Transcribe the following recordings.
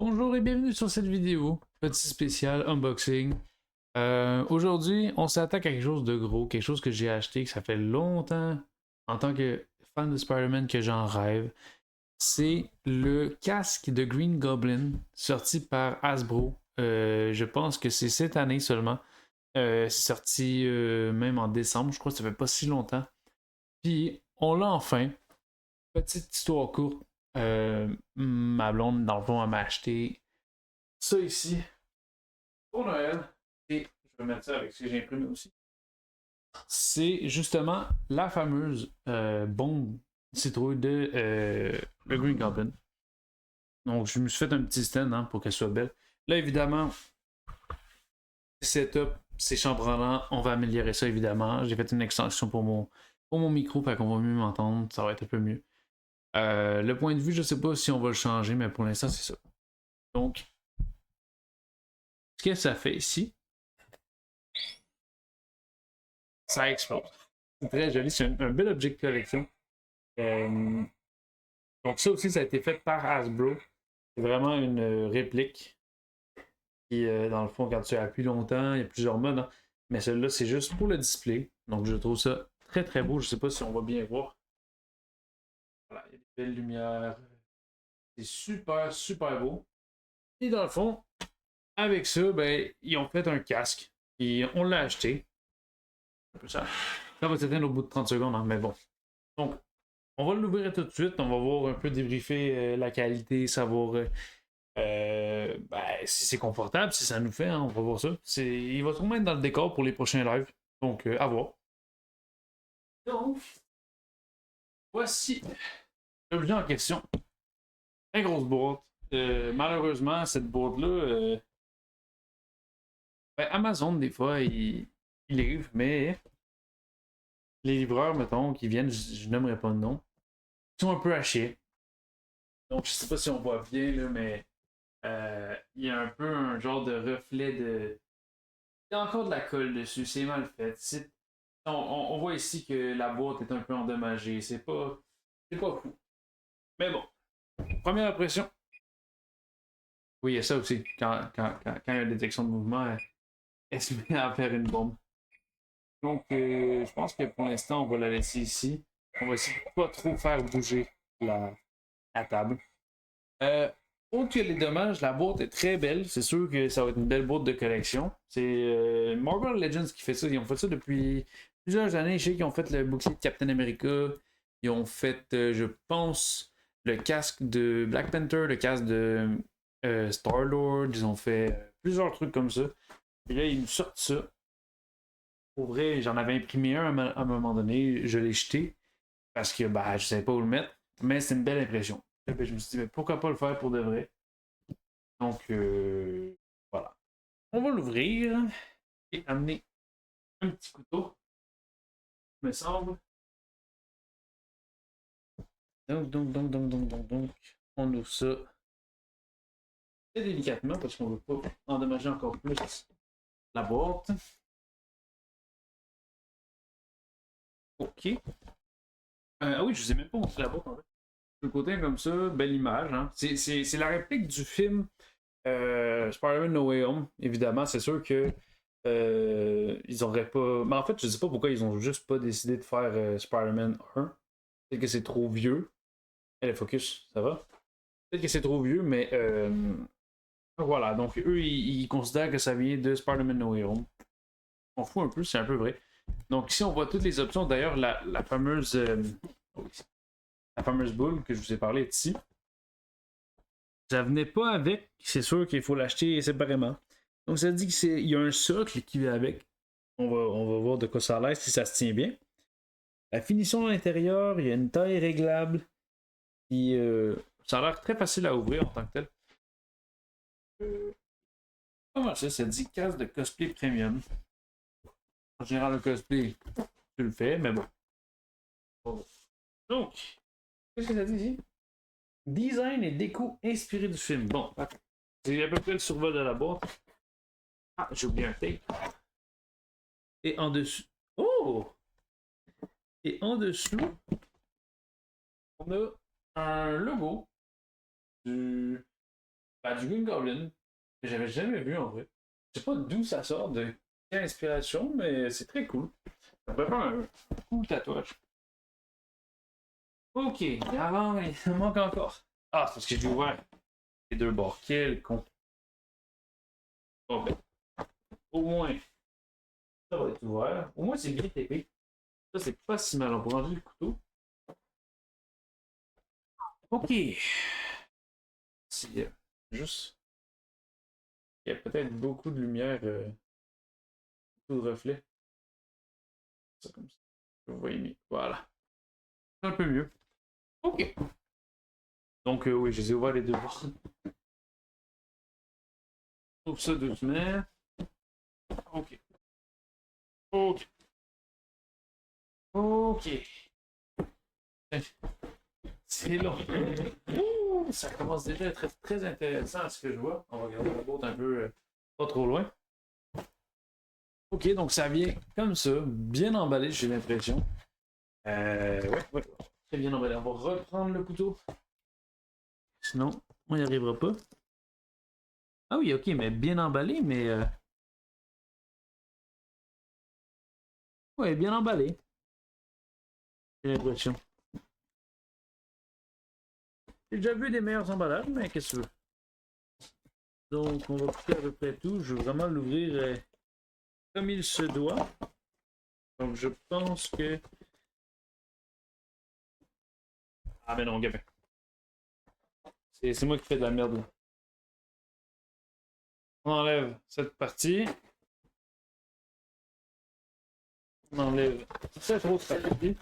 Bonjour et bienvenue sur cette vidéo, petit spécial unboxing. Aujourd'hui, on s'attaque à quelque chose de gros, quelque chose que j'ai acheté, que ça fait longtemps en tant que fan de Spider-Man que j'en rêve. C'est le casque de Green Goblin sorti par Hasbro. Je pense que c'est cette année seulement. C'est sorti même en décembre, je crois que ça fait pas si longtemps. Puis on l'a enfin. Petite histoire courte. Ma blonde, dans le fond, elle m'a acheté ça ici pour Noël. Et je vais mettre ça avec ce que j'ai imprimé aussi. C'est justement la fameuse bombe citrouille de le Green Goblin. Donc, je me suis fait un petit stand hein, pour qu'elle soit belle. Là, évidemment, setup, c'est chambranlant. On va améliorer ça, évidemment. J'ai fait une extension pour mon micro, fait qu'on va mieux m'entendre. Ça va être un peu mieux. Le point de vue, je sais pas si on va le changer, mais pour l'instant, c'est ça. Donc, ce que ça fait ici, ça explose. C'est très joli, c'est un bel objet de collection. Euh, donc, ça aussi, ça a été fait par Hasbro. C'est vraiment une réplique qui, dans le fond, quand tu appuies longtemps, il y a plusieurs modes. Hein, mais celui-là, c'est juste pour le display. Donc, je trouve ça très très beau. Je sais pas si on va bien voir. Voilà, il y a des belles lumières. C'est super, super beau. Et dans le fond, avec ça, ben, ils ont fait un casque. Et on l'a acheté. Ça va s'éteindre au bout de 30 secondes, hein, mais bon. Donc, on va l'ouvrir tout de suite. On va voir un peu débriefer la qualité, savoir si c'est confortable, si ça nous fait. Hein, on va voir ça. Il va sûrement être dans le décor pour les prochains lives. Donc, à voir. Donc, voici l'objet en question. Très grosse boîte. Malheureusement, cette boîte-là, Amazon, des fois, il livre, mais les livreurs, mettons, qui viennent, je n'aimerais pas le nom, ils sont un peu à chier. Donc, je sais pas si on voit bien, là, mais il y a un peu un genre de reflet de. Il y a encore de la colle dessus, c'est mal fait. On voit ici que la boîte est un peu endommagée. C'est pas fou. Mais bon, première impression. Oui, il y a ça aussi. Quand il y a une détection de mouvement, elle se met à faire une bombe. Donc, je pense que pour l'instant, on va la laisser ici. On va essayer de pas trop faire bouger la, la table. Euh, Autre que les dommages, la boîte est très belle. C'est sûr que ça va être une belle boîte de collection. C'est Marvel Legends qui fait ça. Ils ont fait ça depuis plusieurs années. Je sais qu'ils ont fait le bouclier de Captain America. Ils ont fait, je pense, le casque de Black Panther, le casque de Star-Lord. Ils ont fait plusieurs trucs comme ça. Et là, ils nous sortent ça. Pour vrai, j'en avais imprimé un à un moment donné. Je l'ai jeté parce que bah, je savais pas où le mettre. Mais c'est une belle impression. Et puis, je me suis dit, mais pourquoi pas le faire pour de vrai? Donc, voilà. On va l'ouvrir et amener un petit couteau, me semble. Donc. On ouvre ça très délicatement parce qu'on ne veut pas endommager encore plus la boîte. OK. Ah oui, je ne sais même pas montrer la boîte en fait. Le côté comme ça, belle image. Hein. C'est la réplique du film Spider-Man No Way Home. Évidemment, c'est sûr que ils auraient pas. Mais en fait, je sais pas pourquoi ils ont juste pas décidé de faire Spider-Man 1. Peut-être que c'est trop vieux. Elle focus, ça va? Peut-être que c'est trop vieux, mais voilà. Donc eux, ils considèrent que ça vient de Spider-Man No Way Home. On fout un peu, c'est un peu vrai. Donc ici, on voit toutes les options. D'ailleurs, la fameuse boule que je vous ai parlé est ici. Ça venait pas avec. C'est sûr qu'il faut l'acheter séparément. Donc ça dit qu'il y a un socle qui vient avec. On va voir de quoi ça a l'air si ça se tient bien. La finition à l'intérieur, il y a une taille réglable. Puis ça a l'air très facile à ouvrir en tant que tel. Comment ça dit casque de cosplay premium. En général, le cosplay, tu le fais, mais bon. Donc, qu'est-ce que ça dit ici? Design et déco inspiré du film. Bon, c'est à peu près le survol de la boîte. Ah, j'ai oublié un tape. Et en dessous. Oh! Et en dessous, on a un logo du Ben, du Green Goblin, que j'avais jamais vu en vrai. Je sais pas d'où ça sort, de quelle inspiration, mais c'est très cool. Ça pourrait faire un cool tatouage. Ok, avant, il en manque encore. Ah, c'est parce que j'ai ouvert les deux bords. Quel con. Bon, ben, au moins, ça va être ouvert. Au moins, c'est bien tapé. Ça, c'est pas si mal. On peut ranger le couteau. Ok. C'est juste. Il y a peut-être beaucoup de lumière, beaucoup de reflets. Ça, comme ça. Vous voyez mieux. Voilà. C'est un peu mieux. Ok. Donc, oui, je les ai ouverts les deux bords. Trouve ça doucement. Ok. Ok. Ok. C'est long. Ouh, ça commence déjà à être très intéressant à ce que je vois. On va regarder la boîte un peu pas trop loin. Ok, donc ça vient comme ça, bien emballé, j'ai l'impression. Ouais, très bien emballé. On va reprendre le couteau. Sinon, on n'y arrivera pas. Ah oui, ok, mais bien emballé, mais. Ouais, bien emballé. J'ai l'impression. J'ai déjà vu des meilleurs emballages, mais qu'est-ce que tu veux? Donc, on va couper à peu près tout. Je veux vraiment l'ouvrir comme il se doit. Donc, je pense que. Ah, mais non, gamin. C'est moi qui fais de la merde. On enlève cette partie. On enlève cette autre partie.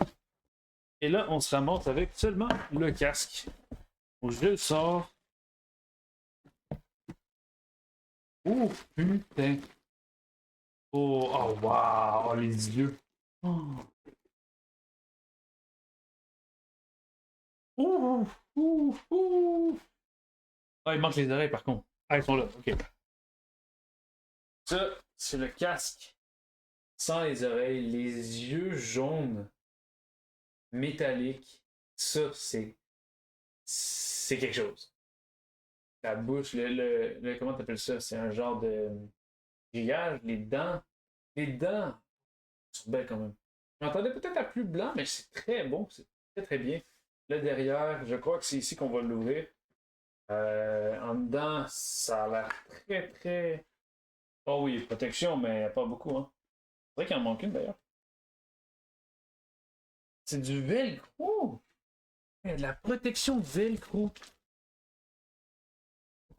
Et là, on se ramasse avec seulement le casque. Donc, je le sors. Oh, putain. Oh, oh, wow. Oh, les yeux. Oh. Ouh, ouh, ouh. Ah, il manque les oreilles par contre. Ah, ils sont là. Ok. Ça, c'est le casque sans les oreilles, les yeux jaunes, métalliques. Ça, c'est quelque chose. La bouche, comment t'appelles ça? C'est un genre de grillage, les dents sont belles quand même. Je m'attendais peut-être à plus blanc, mais c'est très bon, c'est très très bien. Là derrière, je crois que c'est ici qu'on va l'ouvrir. En dedans, ça a l'air très très. Oh oui, protection, mais pas beaucoup, hein. C'est vrai qu'il en manque une d'ailleurs. C'est du velcro! Il y a de la protection velcro.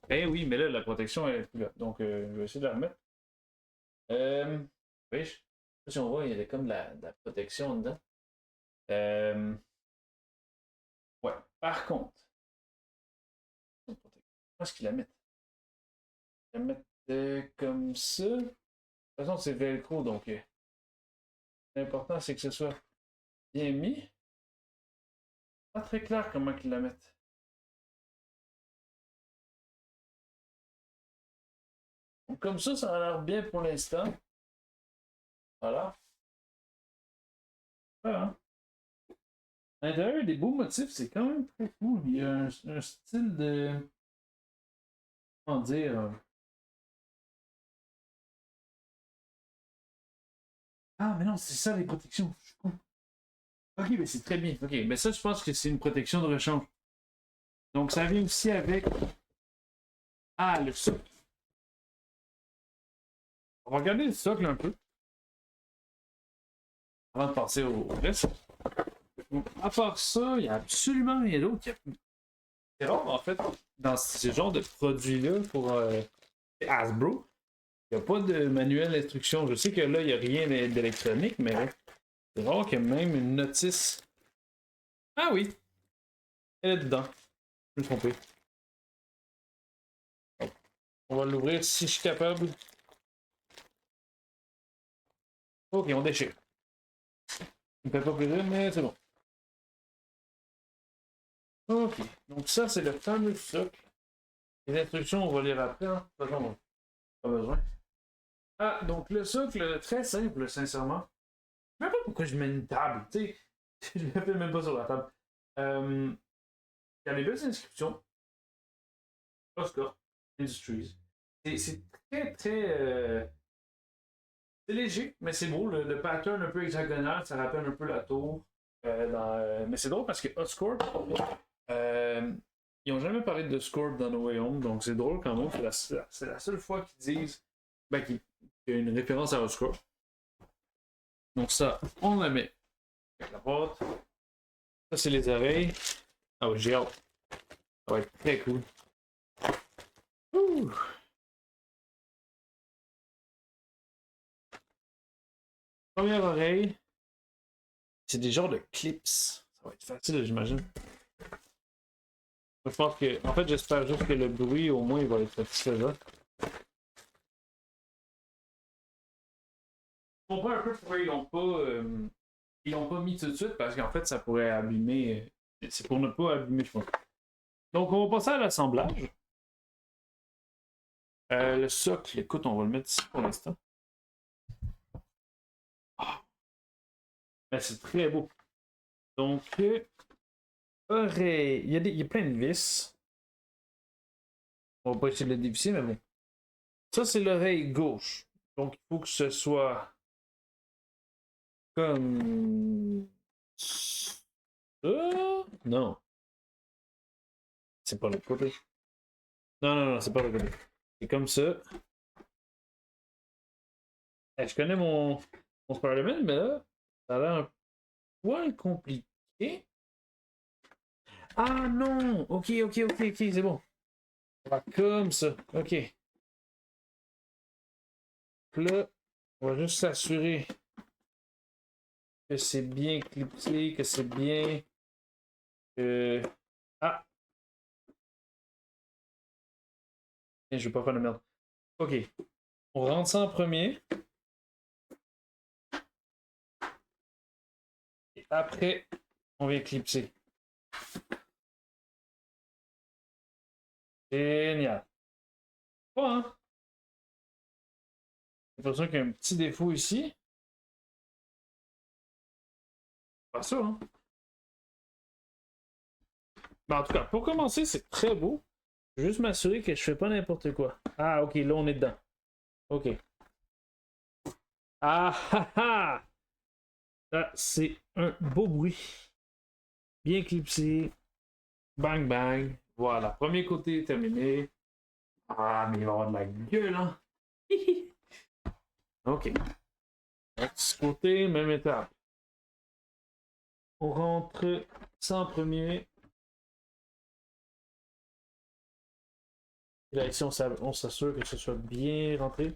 Eh oui, mais là, la protection, elle est plus là. Donc, je vais essayer de la remettre. Oui, je sais pas si on voit, il y avait comme de la protection dedans. Euh, ouais. Par contre, où est-ce qu'ils la mettent? Ils la mettent comme ça. De toute façon, c'est velcro, donc l'important, c'est que ce soit bien mis. Pas très clair comment ils la mettent. Donc, comme ça a l'air bien pour l'instant. Voilà. Voilà. À l'intérieur, il y a des beaux motifs, c'est quand même très cool. Il y a un style de. Comment dire? Ah, mais non, c'est ça les protections. Je suis con. Ok, mais c'est très bien. Ok, mais ça, je pense que c'est une protection de rechange. Donc, ça vient aussi avec. Ah, le socle. On va regarder le socle un peu avant de passer au reste. Donc, à part ça, il n'y a absolument rien d'autre. C'est rare, en fait, dans ce genre de produits-là pour Hasbro. Il n'y a pas de manuel d'instruction. Je sais que là, il n'y a rien d'électronique, mais c'est rare qu'il y ait même une notice. Ah oui, elle est dedans. Je me suis trompé. On va l'ouvrir si je suis capable. Ok, on déchire. Il ne fait pas plaisir, mais c'est bon. Ok, donc ça, c'est le fameux socle. Les instructions, on va lire après. Hein. De toute façon, pas besoin. Ah, donc le socle, très simple, sincèrement. Je ne sais pas pourquoi je mets une table. Tu sais, je ne le fais même pas sur la table. Il y a des belles inscriptions. Oscar. Industries. C'est très, très. C'est léger, mais c'est beau. Le pattern un peu hexagonal, ça rappelle un peu la tour. Mais c'est drôle parce que Oscorp, ils n'ont jamais parlé de Scorp dans No Way Home, donc c'est drôle quand même. C'est la seule fois qu'ils disent qu'il y a une référence à Oscorp. Donc ça, on la met avec la boîte. Ça, c'est les oreilles. Ah ouais, j'ai hâte. Ça va être très cool. Ouh. Première oreille. C'est des genres de clips. Ça va être facile, j'imagine. Je pense que. En fait, j'espère juste que le bruit, au moins, il va être satisfaisant. Je comprends un peu pourquoi ils l'ont pas mis tout de suite, parce qu'en fait, ça pourrait abîmer. C'est pour ne pas abîmer, je pense. Donc, on va passer à l'assemblage. Le socle, écoute, on va le mettre ici pour l'instant. C'est très beau. Donc, oreille. Il y a plein de vis. On va pas essayer de le dévisser, mais bon. Ça, c'est l'oreille gauche. Donc, il faut que ce soit comme ça. Non. C'est pas le côté. Non, non, non, c'est pas le côté. C'est comme ça. Je connais mon Spider-Man, mais là, ça a l'air un poil compliqué. Ah non! Ok, ok, ok, ok, c'est bon. Comme ça. Ok. Là, on va juste s'assurer que c'est bien clipsé, que c'est bien. Ah! Je vais pas faire de merde. Ok. On rentre ça en premier. Et après, on vient clipser. Génial. Pas, hein? J'ai l'impression qu'il y a un petit défaut ici. Pas ça, hein? Mais en tout cas, pour commencer, c'est très beau. Je veux juste m'assurer que je fais pas n'importe quoi. Ah, ok, là, on est dedans. Ok. Ah, ah, ah! Ça, c'est un beau bruit. Bien clipsé. Bang, bang. Voilà, premier côté terminé. Ah, mais il va y avoir de la gueule, hein? Ok. Ce côté, même étape. On rentre ça en premier. Et là, ici, on s'assure que ce soit bien rentré.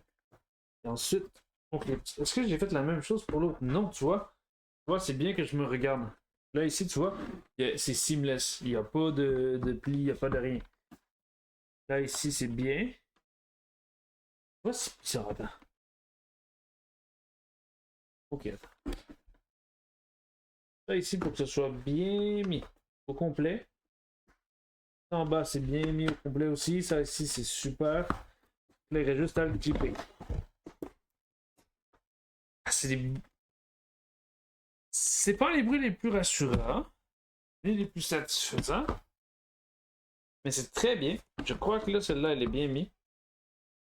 Et ensuite, on clip. Est-ce que j'ai fait la même chose pour l'autre? Non, tu vois. Tu vois, c'est bien que je me regarde. Là, ici, tu vois, c'est seamless. Il n'y a pas de pli, il n'y a pas de rien. Là, ici, c'est bien. Tu vois, c'est bizarre, attends. Ok, attends. Là, ici, pour que ce soit bien mis au complet. En bas, c'est bien mis au complet aussi. Ça, ici, c'est super. Là, il reste juste à le clipper. Ah, c'est pas les bruits les plus rassurants, ni les plus satisfaisants. Mais c'est très bien. Je crois que là, celle-là, elle est bien mise.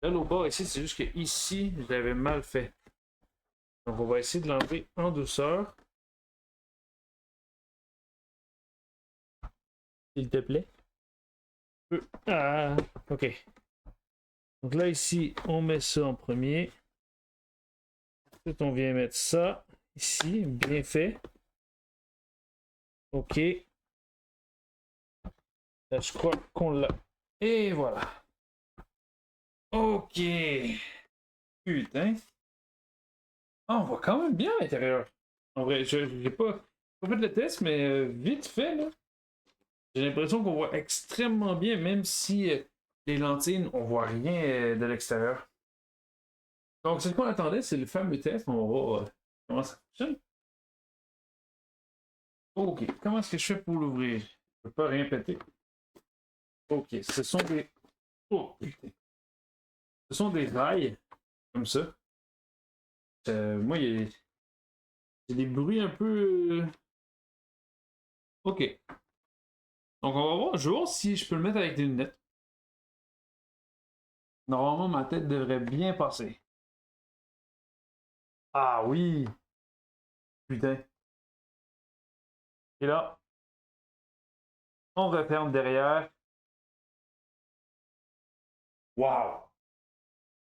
Là, au bord ici, c'est juste que ici, je l'avais mal fait. Donc, on va essayer de l'enlever en douceur. S'il te plaît. Ah, ok. Donc là, ici, on met ça en premier. Ensuite, on vient mettre ça ici, bien fait. Ok. Là, je crois qu'on l'a. Et voilà. Ok. Putain. Ah, on voit quand même bien à l'intérieur. En vrai, je n'ai pas fait le test, mais vite fait, là. J'ai l'impression qu'on voit extrêmement bien, même si les lentilles, on voit rien de l'extérieur. Donc, ce qu'on attendait, c'est le fameux test. On va voir comment ça fonctionne. Ok, comment est-ce que je fais pour l'ouvrir? Je ne peux pas rien péter. Ok, ce sont des. Oh, putain. Ce sont des rails, comme ça. Moi, il y a des bruits un peu. Ok. Donc, on va voir. Je vais voir si je peux le mettre avec des lunettes. Normalement, ma tête devrait bien passer. Ah oui! Putain. Et là, on referme derrière. Wow!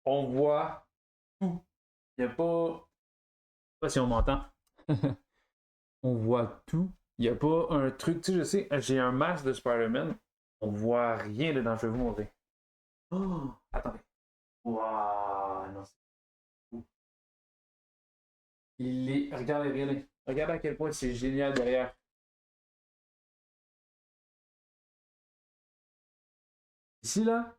On voit tout. Il n'y a pas. Je sais pas si on m'entend. On voit tout. Il n'y a pas un truc. Tu sais, je sais, j'ai un masque de Spider-Man. On voit rien dedans. Je vais vous montrer. Oh! Attendez. Waouh! Non, c'est fou. Il est. Regardez, regardez. Regardez à quel point c'est génial derrière. Ici, là,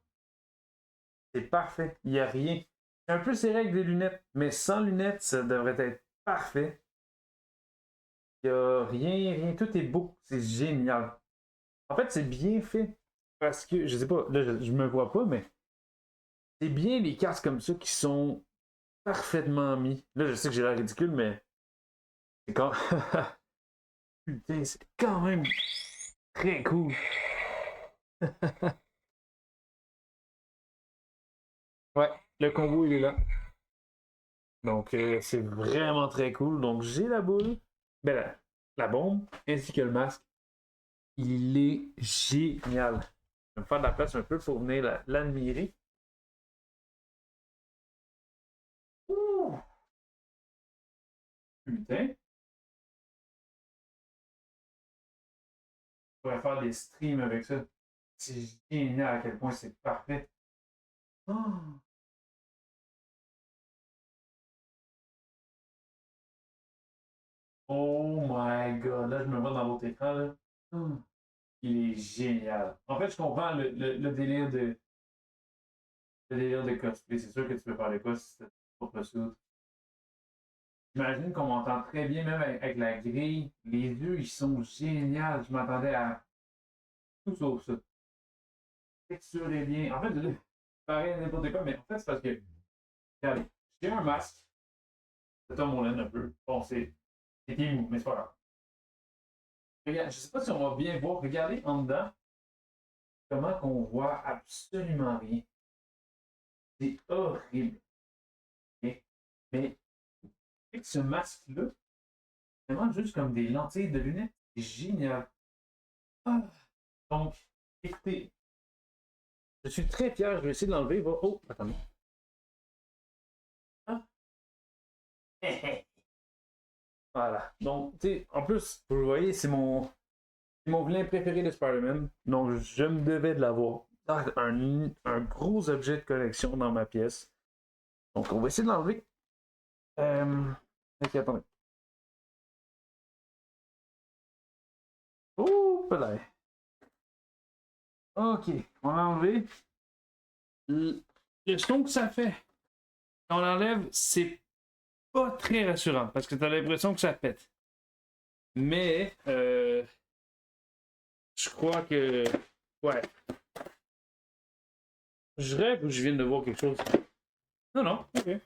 c'est parfait. Il n'y a rien. C'est un peu serré avec des lunettes, mais sans lunettes, ça devrait être parfait. Il n'y a rien, rien. Tout est beau. C'est génial. En fait, c'est bien fait. Parce que, je sais pas, là, je me vois pas, mais c'est bien les casques comme ça qui sont parfaitement mis. Là, je sais que j'ai l'air ridicule, mais c'est quand. Putain, c'est quand même très cool. Ouais, le combo, il est là. Donc, c'est vraiment très cool. Donc, j'ai la boule, ben, la bombe, ainsi que le masque. Il est génial. Je vais me faire de la place un peu pour venir l'admirer. Ouh! Putain! Je pourrais faire des streams avec ça. C'est génial à quel point c'est parfait. Oh, oh my god, là je me vois dans l'autre écran là. Oh, il est génial. En fait, je comprends le délire de cosplay. C'est sûr que tu peux faire le cos si t'as ton propre suit. J'imagine qu'on m'entend très bien, même avec la grille. Les yeux, ils sont géniaux. Je m'attendais à tout sauf ça. Texture est bien. En fait, là, pareil n'importe quoi, mais en fait, c'est parce que, regardez, j'ai un masque. C'est un mon laine un peu. Bon, c'est mou, mais c'est pas grave. Regarde, je sais pas si on va bien voir. Regardez en dedans comment qu'on voit absolument rien. C'est horrible. Ok? Mais avec ce masque-là, c'est vraiment juste comme des lentilles de lunettes. C'est génial. Ah. Donc, écoutez, je suis très fier. Je vais essayer de l'enlever. Oh, attends. Ah. Voilà. Donc, tu sais, en plus, vous le voyez, c'est mon vilain préféré de Spider-Man. Donc, je me devais de l'avoir. Ah, un gros objet de collection dans ma pièce. Donc, on va essayer de l'enlever. Ok, attendez. Oh, là. Ok, on l'a enlevé. Le son que ça fait quand on l'enlève, c'est pas très rassurant parce que t'as l'impression que ça pète. Mais, je crois que. Ouais. Je rêve ou je viens de voir quelque chose? Non, non, ok. Tu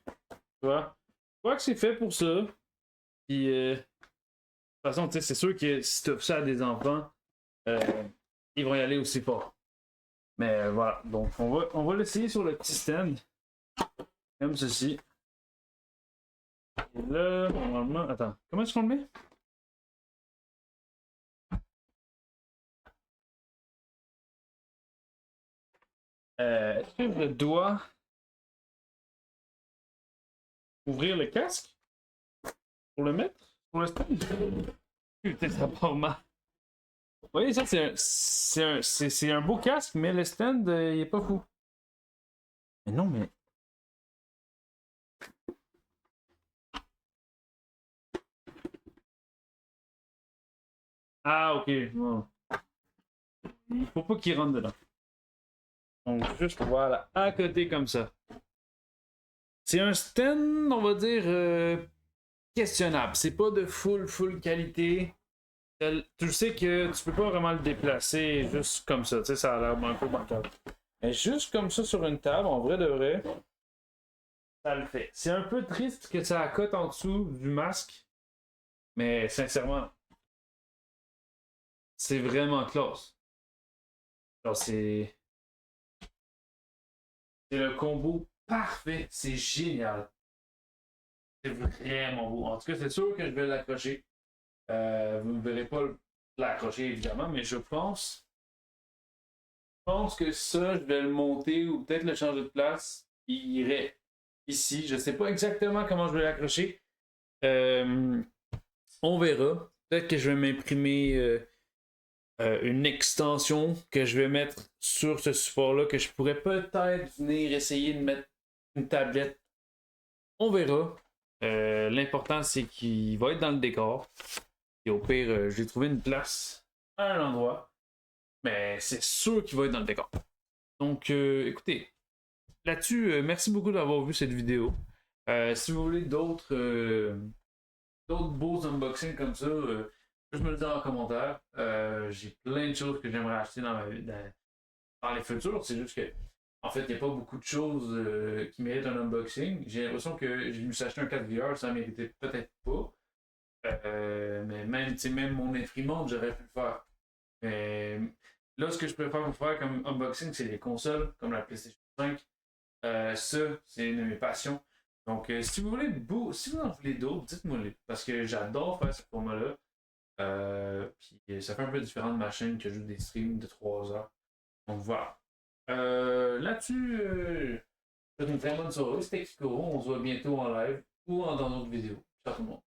vois? Je crois que c'est fait pour ça. Puis, de toute façon, tu sais, c'est sûr que si tu offres ça à des enfants, euh, ils vont y aller aussi fort. Mais voilà, donc on va l'essayer sur le petit stand, comme ceci. Et là, normalement, attends, comment est-ce qu'on le met? Est-ce que je dois ouvrir le casque pour le mettre? Pour le stand? Putain, ça part mal. Vous voyez, ça, c'est un beau casque, mais le stand, il est pas fou. Mais non, mais. Ah, ok. Bon. Il faut pas qu'il rentre dedans. Donc, juste voilà, à côté comme ça. C'est un stand, on va dire, questionnable. C'est pas de full qualité. Tu sais que tu peux pas vraiment le déplacer juste comme ça. Tu sais, ça a l'air un peu bancal. Mais juste comme ça sur une table, en vrai de vrai, ça le fait. C'est un peu triste que ça accote en dessous du masque, mais sincèrement, c'est vraiment classe. Genre, c'est. C'est le combo parfait. C'est génial. C'est vraiment beau. En tout cas, c'est sûr que je vais l'accrocher. Vous ne verrez pas l'accrocher, évidemment, mais je pense que ça, je vais le monter ou peut-être le changer de place. Il irait ici. Je ne sais pas exactement comment je vais l'accrocher. Euh, on verra. Peut-être que je vais m'imprimer une extension que je vais mettre sur ce support-là, que je pourrais peut-être venir essayer de mettre une tablette. On verra. L'important, c'est qu'il va être dans le décor. Et au pire, j'ai trouvé une place à un endroit. Mais c'est sûr qu'il va être dans le décor. Donc, écoutez, là-dessus, merci beaucoup d'avoir vu cette vidéo. Si vous voulez d'autres beaux unboxings comme ça, juste me le dire en commentaire. J'ai plein de choses que j'aimerais acheter dans les futurs. C'est juste que, en fait, il n'y a pas beaucoup de choses qui méritent un unboxing. J'ai l'impression que j'ai dû s'acheter un 4 VR, ça méritait peut-être pas. Mais même mon imprimante, j'aurais pu le faire. Mais là, ce que je préfère vous faire comme unboxing, c'est les consoles, comme la PlayStation 5. Ça, c'est une de mes passions. Donc, si vous en voulez d'autres, dites-moi les. Parce que j'adore faire ce format-là. Puis ça fait un peu différent de ma chaîne que je joue des streams de 3 heures. Donc voilà. Là-dessus, je vous souhaite une très bonne soirée. C'était Kikoro. On se voit bientôt en live ou dans d'autres vidéos. Ciao tout le monde.